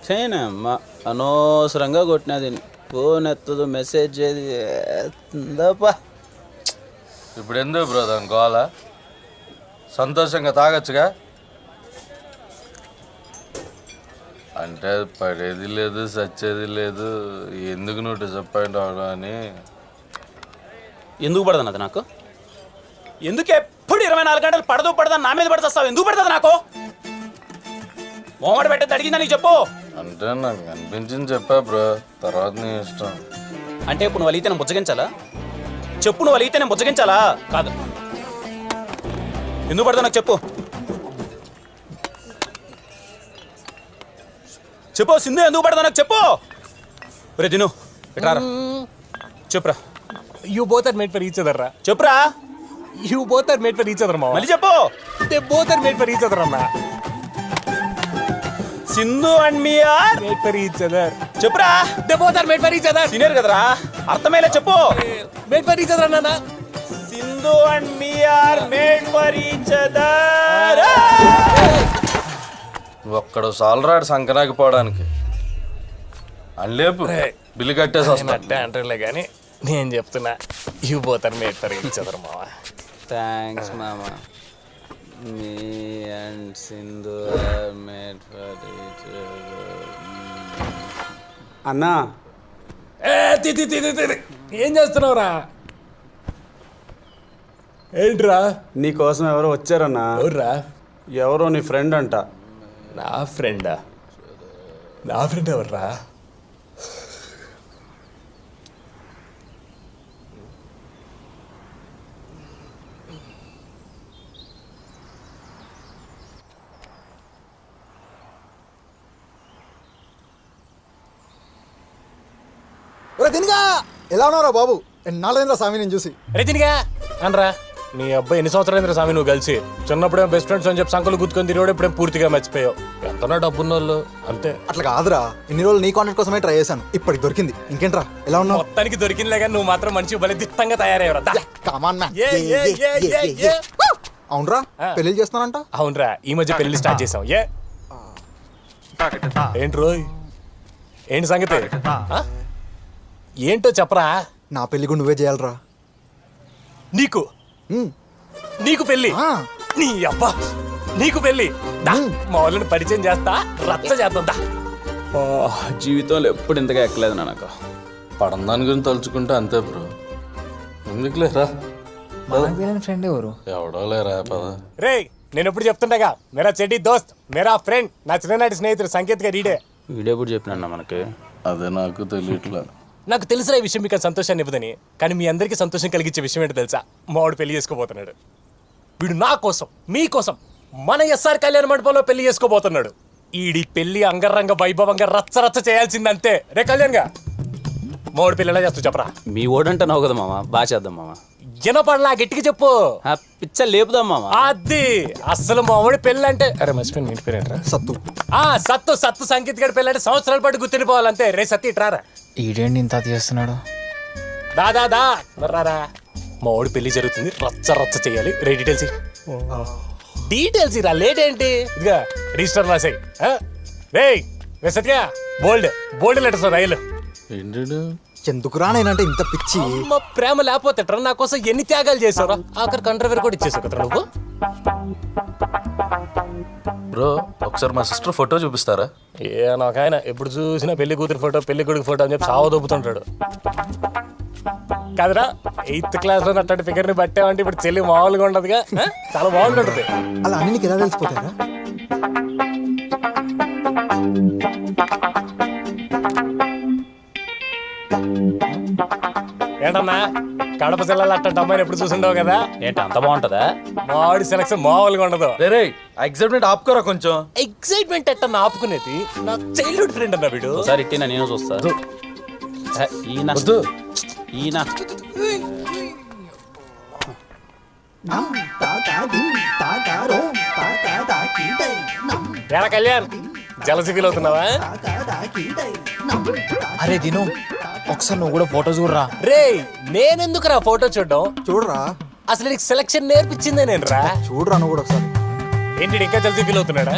చేయనా అమ్మా అనవసరంగా కొట్టినది ఫోన్ ఎత్తదు మెసేజ్ చేద్దాపా. ఇప్పుడు ఎందుకు బ్రదర్ గోల? సంతోషంగా తాగొచ్చుగా. అంటే పడేది లేదు సచ్చేది లేదు, ఎందుకు నువ్వు డిసప్పాయింట్ అవడం అని. ఎందుకు పడదు అది నాకు? ఎందుకు ఎప్పుడు 24 గంటలు పడదని నా మీద పడుతావు? ఎందుకు పడుతుంది నాకు? మోమడ పెట్టేది అడిగిందా నీకు చెప్పు. అంటే నాకు అనిపించింది చెప్పా బ్రో, తర్వాత నీ ఇష్టం. అంటే ఇప్పుడు నువ్వు అలిగితే నేను బుజ్జగించాలా? చెప్పు, నువ్వు అలిగితే నేను బుజ్జగించాలా? కాదు, ఎందుకు పడతావు నాకు చెప్పు. చెప్పు సింధు, ఎందుకు పడతావు నాకు చెప్పు. రే దిను ఎట్రారా చెప్పురా. You both are made for each other, ra. చెప్పురా. You both are made for each other, ma. మళ్ళీ చెప్పు. They both are made for each other, ma. Sindhu and me are Made for each other. చెప్పురా. They both are made for each other. Senior కదరా, అర్థమయ్యేలా చెప్పు. Made for each other, nana. Sindhu and me are made for each other. ఒక్కడు సాలరాడు సంకనాకి పోవడానికి. అల్లేపు bill కట్టేసి వస్తా. అట్టే అంటారులే కానీ నేను చెప్తున్నా, you both are made for each other, మావా. థ్యాంక్స్ మామా. Me and Sindhu are made for each other. అన్నా ఏం చేస్తున్నావురా? ఏంట్రా? నీ కోసం ఎవరో వచ్చారన్నా. ఎవర్రా? ఎవరో నీ ఫ్రెండ్ అంట. నా ఫ్రెండా? నా ఫ్రెండ్ ఎవర్రా? తినిగా ఎలా ఉన్నారా బాబు? ఎన్నాళ్ళైందా స్వామి నేను చూసి. రతినిగా అనరా, నీ అబ్బాయి ఎన్ని సంవత్సరాలు స్వామి నువ్వు కలిసి? చిన్నప్పుడే బెస్ట్ ఫ్రెండ్స్ అని చెప్పి సంకలు గుర్తుకొని తిరిగి ఇప్పుడేం పూర్తిగా మర్చిపోయావు. ఎంతనా డబ్బున్న వాళ్ళు అంతే. అట్లా కాదురా, ఇన్ని రోజులు నీ కాంటాక్ట్ కోసమే ట్రై చేశాను, ఇప్పటికి దొరికింది. ఇంకేంట్రా ఎలా ఉన్నావు? మొత్తానికి దొరికిందిలే కానీ నువ్వు మాత్రం మంచి భలే దిట్టంగా తయారయ్యవరా. Come on man. అవునరా, పెళ్లి చేస్తానంట. అవునరా, ఈ మధ్య పెళ్లి స్టార్ట్ చేసాం. ఏంటి రోయ్, ఏంటి సంగతి? ఏంటో చెప్పరా. నా పెళ్లి కూడా నువ్వే చేయాలరా. నీకు నీకు పెళ్లి? నీ అబ్బా, నీకు పెళ్లి? మా వాళ్ళని పరిచయం చేస్తా, రచ్చ చేద్దా. జీవితంలో ఎప్పుడు ఇంతగా ఎక్కలేదు నాకు. పడం దాని గురించి తలుచుకుంటే అంతే బ్రో. ఎందుకు లేరా ఫ్రెండ్ ఎవరు? ఎవడో లేరా పద. రే నేను ఎప్పుడు చెప్తుండగా, మేరా చెడ్డి దోస్త్, మేరా ఫ్రెండ్, నా చిన్ననాటి స్నేహితుడు సంకేత్ గా రీడే. వీడెప్పుడు చెప్పినా మనకి? అదే నాకు తెలియట్లా. నాకు తెలిసిన ఈ విషయం మీకు సంతోషాన్ని ఇవ్వదని, కానీ మీ అందరికీ సంతోషం కలిగించే విషయం ఏంటో తెలుసా? మావాడు పెళ్లి చేసుకోబోతున్నాడు. వీడు నా కోసం, మీకోసం మన ఎస్ఆర్ కళ్యాణ మండపంలో పెళ్లి చేసుకోబోతున్నాడు. ఈడి పెళ్లి అంగరంగ వైభవంగా రచ్చ రచ్చ చేయాల్సిందంతే. రే కళ్యాణ్గా, మావాడు పెళ్లి ఎలా చేస్తూ చెప్పరా. మీ ఓడంటే నవ్వు కదా మామ, బాగా చేద్దాం మామ. వినపడలా, గట్టిగా చెప్పు. పిచ్చ లేపుదాం మామ. అది అసలు మావాడి పెళ్ళి అంటే, అరే మర్చిపోయిన ఇంటి పేరేంట్రా? సత్తు. సత్తు సత్తు సంగీత్ గడి పెళ్ళి అంటే సంవత్సరాల పాటు గుర్తుండిపోవాలంతే. రే సత్తి ఇట్రారా. ఈడేంటి ఇంత చేస్తున్నాడు? దాదా రారా, మా వాడి పెళ్లి జరుగుతుంది, రచ్చ రచ్చ చేయాలి. రే డీటెయిల్స్ ఇరా, లేట్ ఏంటి? ఇదిగా రిజిస్టర్ రాసాయి. రే సత్య, బోల్డ్ బోల్డ్ లెటర్స్ రైలు. ఏంటి ఎందుకురా నేనంటే ఇంత పిచ్చి? అమ్మ ప్రేమ లేకపోతే నా కోసం ఎన్ని త్యాగాలు చేసావురా. ఆఖరి కంట్రవేర్ కూడా ఇచ్చేసావు కదా నువ్వు. బ్రో ఒకసారి మా సిస్టర్ ఫోటో చూపిస్తారా? నాకు ఆయన ఎప్పుడు చూసినా పెళ్లి కూతురు ఫోటో, పెళ్లి కొడుకు ఫోటో అని చెప్పి సావ దొబ్బుతుంటాడు. కాదురా, 8th క్లాస్ లో అట్లాంటి ఫిగర్ ని పట్టామంటే ఇప్పుడు చెల్లి మామూలుగా ఉండదుగా, చాలా బాగుంటుంది. అలా అన్ని నీకు ఎలా తెలిసిపోతారా? ఏంటన్నా, కడప జిల్లాలో అట్లాంటి అమ్మాయిని ఎప్పుడు చూసిండవు కదా. ఏంటి అంత బాగుంటుందా? మావాడి సెలక్షన్ మామూలుగా ఉండదు. రే ఎగ్జైట్మెంట్ ఆపుకోరా కొంచెం. ఎక్సైట్మెంట్ ఎట్ట ఆపుకునేది? నా చైల్డ్హుడ్ ఫ్రెండ్ అన్న వీడు. ఒకసారి ఇట్టినా నేను చూస్తా. ఈయన ఈయన ఎలా కళ్యాణ్, జలసి ఫీల్ అవుతున్నావా? అరే దిను, ఒకసారి నువ్వు కూడా ఫోటో చూడరా. రే నేనెందుకు రా ఫోటో చూడడం? చూడరా, అసలు నీకు సెలక్షన్ నేర్పించిందే నేను రా. చూడరా నువ్వు కూడా ఒకసారి. ఏంటి ఇంకా జల్దీ ఫీల్ అవుతున్నాడా?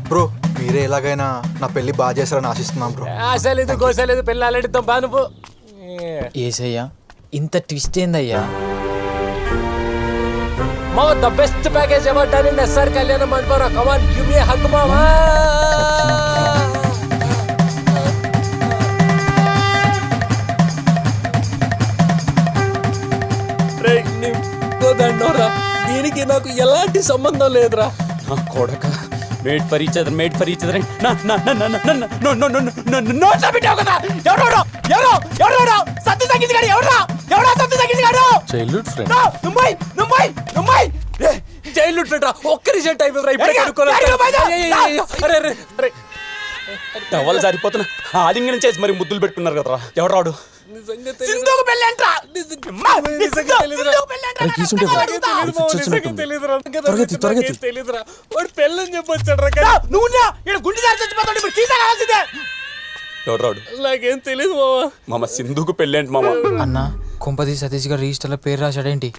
బ్రో మీరే ఎలాగైనా నా పెళ్లి బాగా చేస్తారని ఆశిస్తున్నాం బ్రో. ఆశలేదు గోసలేదు పెళ్ళి ఆలడిద్దాం బా నువ్వు. ఏసయ్యా ఇంత ట్విస్ట్ ఏందయ్యా? మా the best package ever done in SR Kalyana Mandapam. Come on give me hug మామా. దండోరా, దీనికి నాకు ఎలాంటి సంబంధం లేదురా. నా కొడక made for each other, made for each other. నోట్లా పెట్టావు కదా. ఎవరో సత్య సంగీత్ గారు ఎవరా సత్య సంగీత్ గారు? Childhood friend. ముంబై జైలు ఒక్క నిమిషం టైం ఇవ్వరా, ఇప్పుడే కనుక్కోవాలి. టవల్ సరిపోతున్నా ఆలింగనం చేసి మరి ముద్దులు పెట్టుకున్నారు కదరా. ఎవరాడు? సింధుకు పెళ్ళి అంట. వాడు పెళ్ళని చెప్పొచ్చాడు. నువ్వు గుండె చచ్చిపోతాడు. ఇప్పుడు కీసా కావాల్సిందే. ఎవరాడు? నాకేం తెలియదు మామ. మామ సింధుకు పెళ్ళి ఏంటి మామ? అన్న కుంపతి సతీష్ గారు రిజిస్టర్లో పేరు రాశాడేంటి?